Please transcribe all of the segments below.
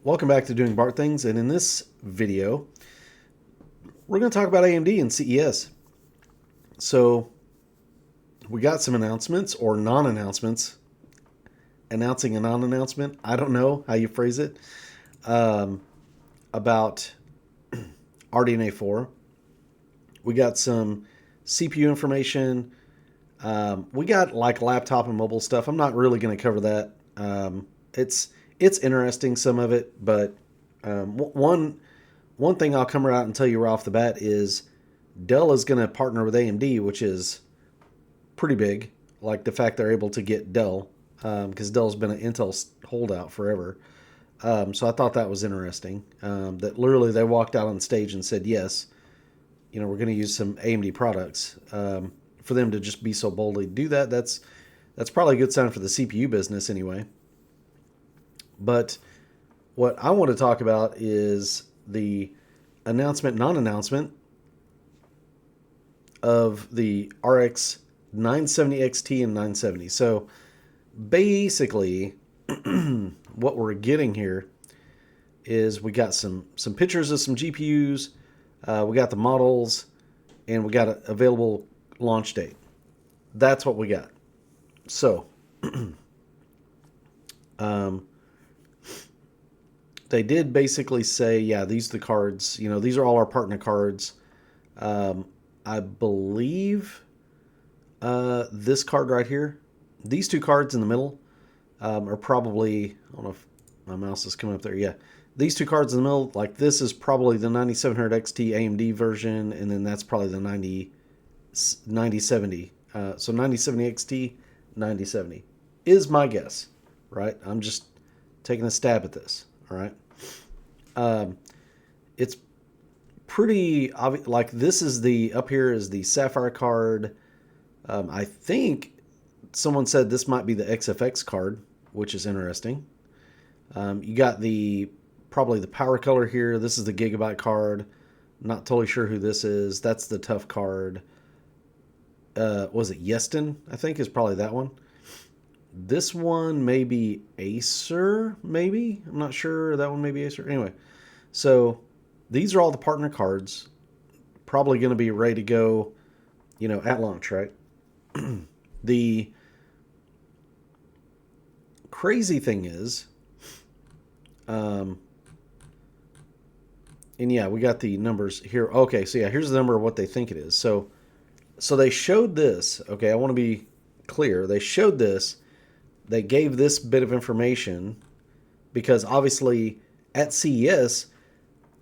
Welcome back to Doing Bart Things, and in this video, we're going to talk about AMD and CES. So, we got some announcements or non-announcements. Announcing a non-announcement, I don't know how you phrase it, about RDNA 4. We got some CPU information. We got like laptop and mobile stuff. I'm not really going to cover that. It's interesting, some of it, but one thing I'll come out and tell you right off the bat is Dell is going to partner with AMD, which is pretty big. Like the fact they're able to get Dell, because Dell's been an Intel holdout forever. So I thought that was interesting. That literally they walked out on stage and said, yes, we're going to use some AMD products. For them to just be so boldly do that, that's probably a good sign for the CPU business anyway. But what I want to talk about is the non-announcement of the RX 970 XT and 970. So basically, what we're getting here is we got some pictures of some GPUs, we got the models, and we got an available launch date. That's what we got. So, they did basically say, yeah, these are the cards. These are all our partner cards. I believe this card right here, these two cards in the middle are probably, I don't know if my mouse is coming up there. Yeah, these two cards in the middle, like this is probably the 9700 XT AMD version, and then that's probably the 9070. So 9070 XT, 9070 is my guess, right? I'm just taking a stab at this. All right. It's pretty obvious. Like this is up here is the Sapphire card. I think someone said this might be the XFX card, which is interesting. You got probably the power color here. This is the Gigabyte card. Not totally sure who this is. That's the tough card. Was it Yeston? I think is probably that one. This one may be Acer, maybe. I'm not sure. That one may be Acer. Anyway, so these are all the partner cards. Probably going to be ready to go, at launch, right? The crazy thing is, and yeah, we got the numbers here. Okay, so yeah, here's the number of what they think it is. So they showed this. Okay, I want to be clear. They showed this. They gave this bit of information because obviously at CES,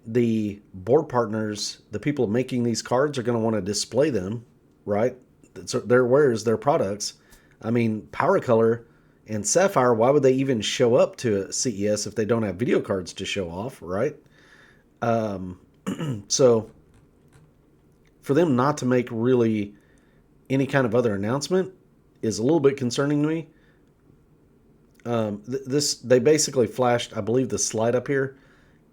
the board partners, the people making these cards are going to want to display them, right? So where's their products? I mean, PowerColor and Sapphire, why would they even show up to CES if they don't have video cards to show off, right? So for them not to make really any kind of other announcement is a little bit concerning to me. They basically flashed, I believe, the slide up here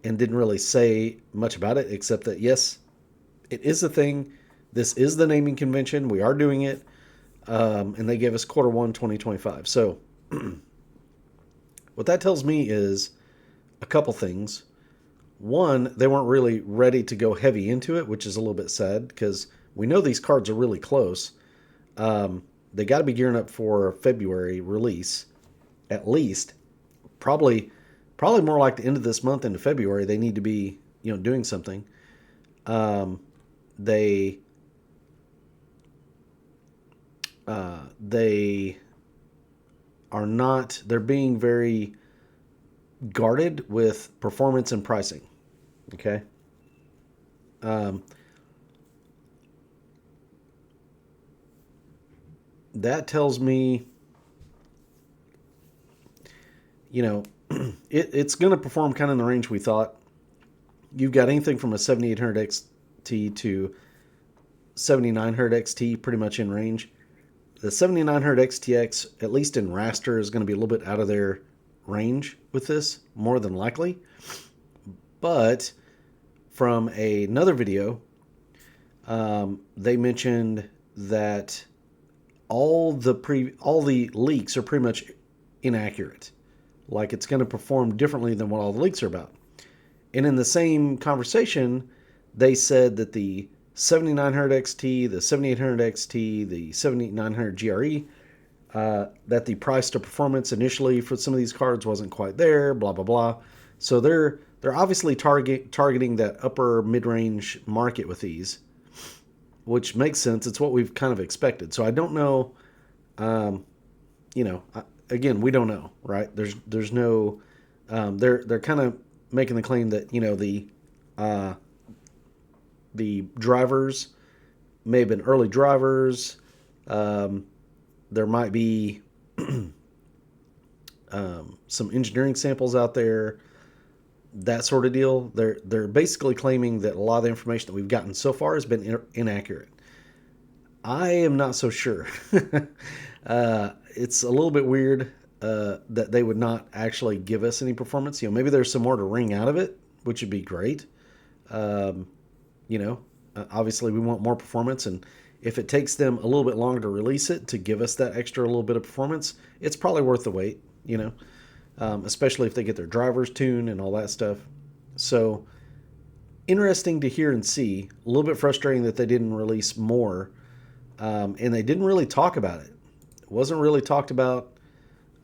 and didn't really say much about it except that, yes, it is a thing. This is the naming convention. We are doing it. And they gave us Q1 2025. So what that tells me is a couple things. One, they weren't really ready to go heavy into it, which is a little bit sad because we know these cards are really close. They got to be gearing up for February release. At least, probably more like the end of this month into February, they need to be, doing something. They are not. They're being very guarded with performance and pricing. Okay. That tells me, it's going to perform kind of in the range we thought. You've got anything from a 7800 XT to 7900 XT pretty much in range. The 7900 XTX, at least in raster, is going to be a little bit out of their range with this, more than likely. But from another video, they mentioned that all the leaks are pretty much inaccurate. Like it's going to perform differently than what all the leaks are about. And in the same conversation, they said that the 7900 XT, the 7800 XT, the 7900 GRE, that the price to performance initially for some of these cards wasn't quite there, blah blah blah. So they're obviously targeting that upper mid-range market with these, which makes sense. It's what we've kind of expected. So I don't know, again, we don't know, right? There's no, they're kind of making the claim that the drivers may have been early drivers. There might be some engineering samples out there, that sort of deal. They're basically claiming that a lot of the information that we've gotten so far has been inaccurate. I am not so sure. It's a little bit weird that they would not actually give us any performance. Maybe there's some more to wring out of it, which would be great. Obviously we want more performance, and if it takes them a little bit longer to release it to give us that extra little bit of performance, it's probably worth the wait, especially if they get their drivers tuned and all that stuff. So interesting to hear and see. A little bit frustrating that they didn't release more, and they didn't really talk about it. It wasn't really talked about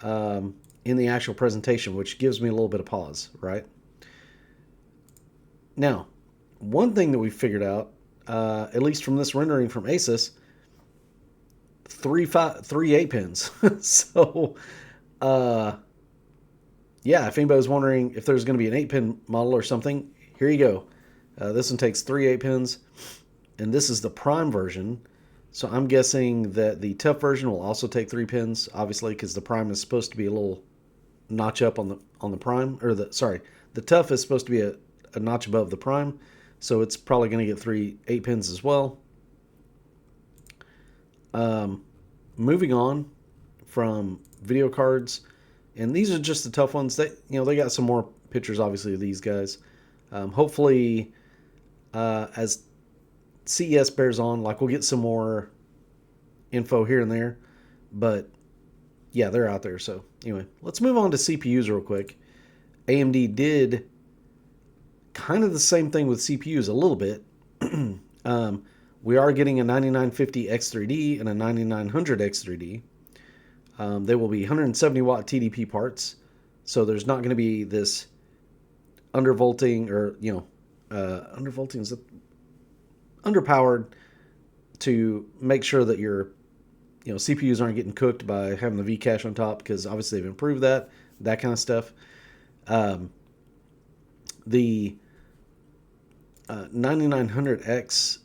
in the actual presentation, which gives me a little bit of pause, right? Now, one thing that we figured out, at least from this rendering from Asus, three 8-pins. So, if anybody was wondering if there's going to be an 8-pin model or something, here you go. This one takes 3 8-pins, and this is the Prime version. So I'm guessing that the Tough version will also take 3 pins, obviously, because the Prime is supposed to be a little notch up on the Prime, or the Tough is supposed to be a notch above the Prime. So it's probably going to get 3 8-pins as well. Moving on from video cards, and these are just the Tough ones. They got some more pictures, obviously, of these guys. Hopefully, as CES bears on, we'll get some more info here and there. But yeah, they're out there. So anyway, let's move on to CPUs real quick. AMD did kind of the same thing with CPUs a little bit. We are getting a 9950 X3D and a 9900 X3D. They will be 170 watt TDP parts, so there's not going to be this undervolting or undervolting is underpowered to make sure that your CPUs aren't getting cooked by having the Vcache on top, because obviously they've improved that kind of stuff. The 9900X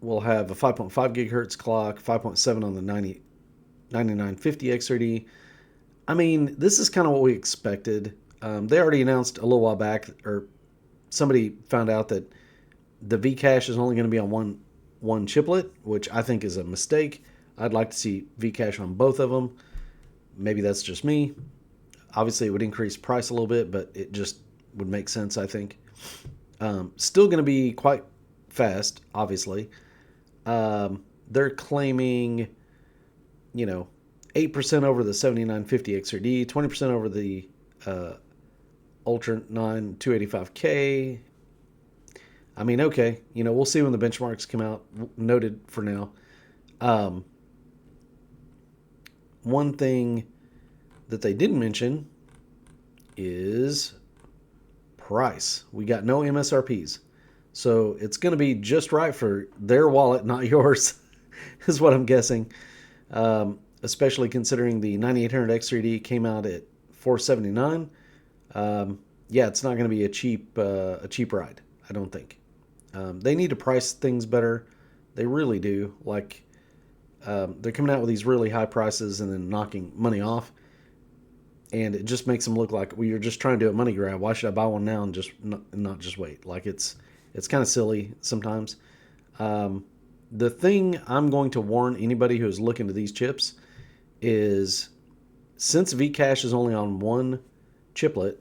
will have a 5.5 gigahertz clock, 5.7 on the 9950 X3D. I mean, this is kind of what we expected. They already announced a little while back, or somebody found out, that the Vcache is only going to be on one chiplet, which I think is a mistake. I'd like to see Vcache on both of them. Maybe that's just me. Obviously, it would increase price a little bit, but it just would make sense, I think. Still going to be quite fast, obviously. They're claiming, 8% over the 7950 XRD, 20% over the Ultra 9 285K. I mean, okay, we'll see when the benchmarks come out. Noted for now. One thing that they didn't mention is price. We got no MSRPs. So it's going to be just right for their wallet, not yours, is what I'm guessing. Especially considering the 9800 X3D came out at $479. It's not going to be a cheap ride, I don't think. They need to price things better. They really do. They're coming out with these really high prices and then knocking money off. And it just makes them look like you're just trying to do a money grab. Why should I buy one now and just not just wait? It's kind of silly sometimes. The thing I'm going to warn anybody who is looking to these chips is, since Vcache is only on one chiplet,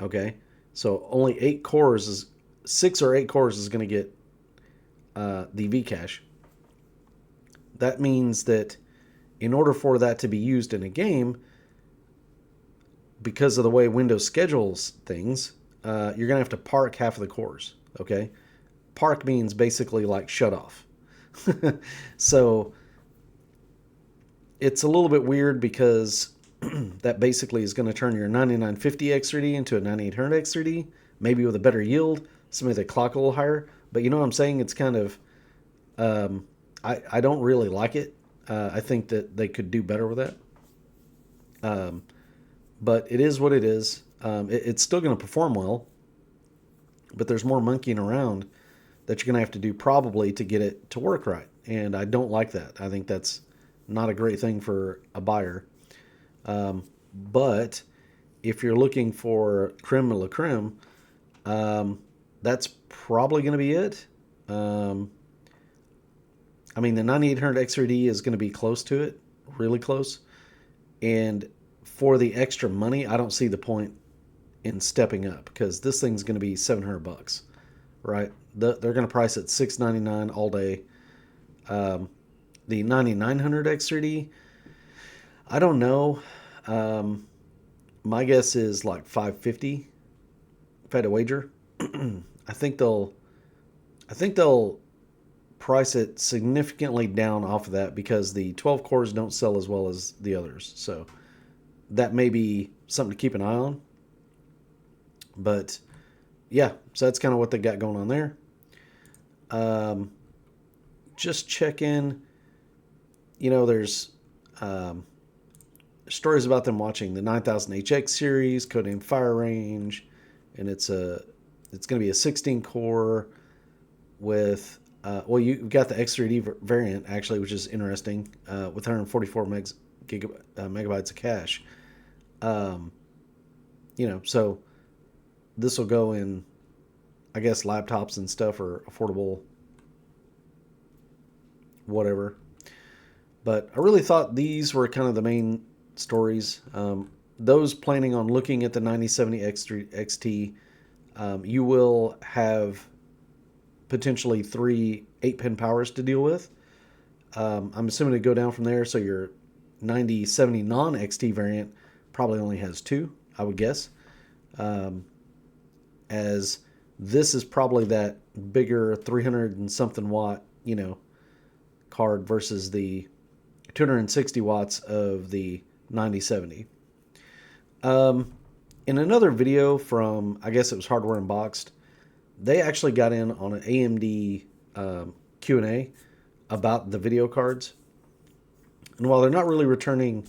okay, so only 6 or 8 cores is going to get the Vcache. That means that in order for that to be used in a game, because of the way Windows schedules things, you're going to have to park half of the cores. Okay, park means basically like shut off. So it's a little bit weird because that basically is going to turn your 9950 X3D into a 9800 X3D, maybe with a better yield, something that clock a little higher. But you know what I'm saying? It's kind of, I don't really like it. I think that they could do better with that. But it is what it is. It's still going to perform well, but there's more monkeying around that you're going to have to do probably to get it to work right. And I don't like that. I think that's not a great thing for a buyer. But if you're looking for creme de la creme, that's probably going to be it. I mean, the 9800 X3D is going to be close to it, really close. And for the extra money, I don't see the point in stepping up because this thing's going to be $700, right? They're going to price it $699 all day. The 9900 X3D, I don't know. My guess is like 550. If I had to wager, I think they'll price it significantly down off of that because the 12 cores don't sell as well as the others. So that may be something to keep an eye on. But yeah, so that's kind of what they got going on there. Just check in. You know, there's stories about them watching the 9000HX series, codenamed Fire Range, and it's going to be a 16 core with well, you've got the X3D variant actually, which is interesting, with 144 megabytes of cache. You know, so this will go in, I guess, laptops and stuff or affordable whatever. But I really thought these were kind of the main stories. Those planning on looking at the 9070 XT, you will have potentially 3 8-pin powers to deal with. I'm assuming to go down from there, so your 9070 non-XT variant probably only has 2, I would guess. As this is probably that bigger 300 and something watt, you know, card versus the 260 watts of the 9070. In another video from, I guess it was Hardware Unboxed, they actually got in on an AMD Q&A about the video cards. And while they're not really returning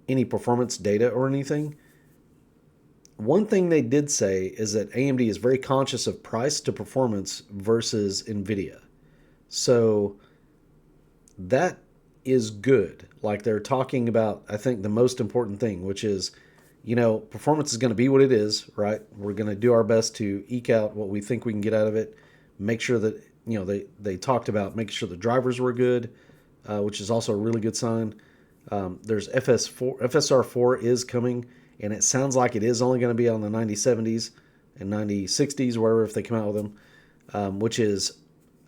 any performance data or anything, one thing they did say is that AMD is very conscious of price to performance versus NVIDIA. So that is good. Like they're talking about, I think, the most important thing, which is, you know, performance is going to be what it is, right? We're going to do our best to eke out what we think we can get out of it. Make sure that, you know, they talked about making sure the drivers were good, which is also a really good sign. There's FSR4 is coming, and it sounds like it is only going to be on the 9070s and 9060s, wherever, if they come out with them, which is,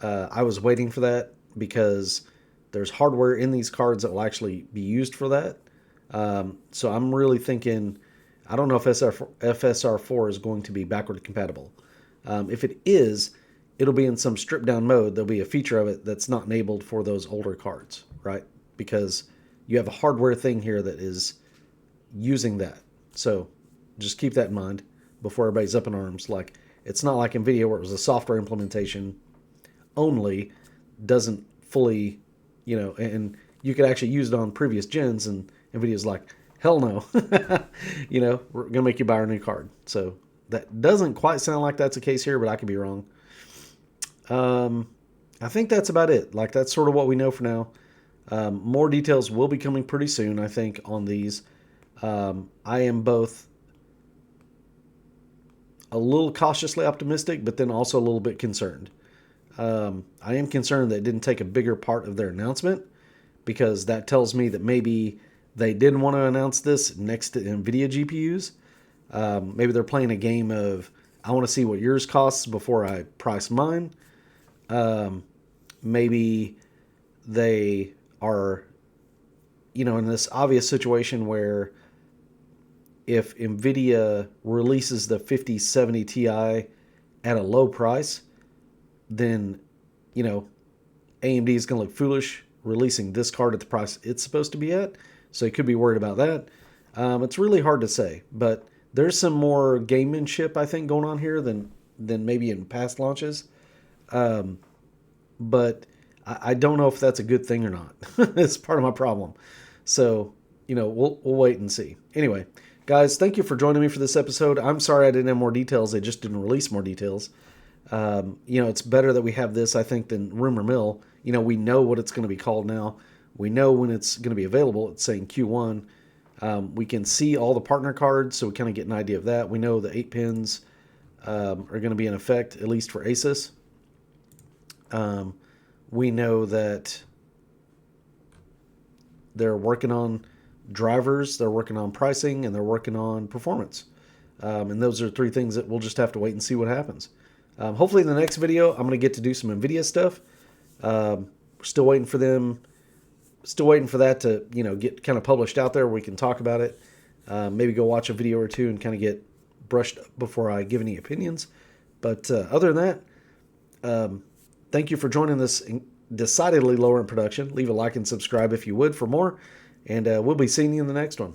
I was waiting for that because there's hardware in these cards that will actually be used for that. So I'm really thinking, I don't know if FSR4 is going to be backward compatible. If it is, it'll be in some stripped down mode. There'll be a feature of it that's not enabled for those older cards, right? Because you have a hardware thing here that is using that. So just keep that in mind before everybody's up in arms. Like, it's not like NVIDIA where it was a software implementation only, doesn't fully, you know, and you could actually use it on previous gens, and NVIDIA's like, hell no. You know, we're going to make you buy our new card. So that doesn't quite sound like that's the case here, but I could be wrong. I think that's about it. Like, that's sort of what we know for now. More details will be coming pretty soon, I think, on these. I am both a little cautiously optimistic, but then also a little bit concerned. I am concerned that it didn't take a bigger part of their announcement, because that tells me that maybe they didn't want to announce this next to NVIDIA GPUs. Maybe they're playing a game of, I want to see what yours costs before I price mine. Maybe they are, you know, in this obvious situation where if NVIDIA releases the 5070 Ti at a low price, then, you know, AMD is going to look foolish releasing this card at the price it's supposed to be at. So you could be worried about that. It's really hard to say, but there's some more gamemanship, I think, going on here than maybe in past launches. But I don't know if that's a good thing or not. It's part of my problem. So, you know, we'll wait and see. Anyway, guys, thank you for joining me for this episode. I'm sorry I didn't have more details. They just didn't release more details. You know, it's better that we have this, I think, than rumor mill. You know, we know what it's going to be called now. We know when it's going to be available. It's saying Q1. We can see all the partner cards, so we kind of get an idea of that. We know the 8 pins are going to be in effect, at least for Asus. We know that they're working on drivers, they're working on pricing, and they're working on performance. And those are 3 things that we'll just have to wait and see what happens. Hopefully in the next video, I'm going to get to do some NVIDIA stuff. We're still waiting for them. Still waiting for that to, you know, get kind of published out there where we can talk about it. Maybe go watch a video or 2 and kind of get brushed up before I give any opinions. But other than that, thank you for joining this decidedly lower in production. Leave a like and subscribe if you would for more. And we'll be seeing you in the next one.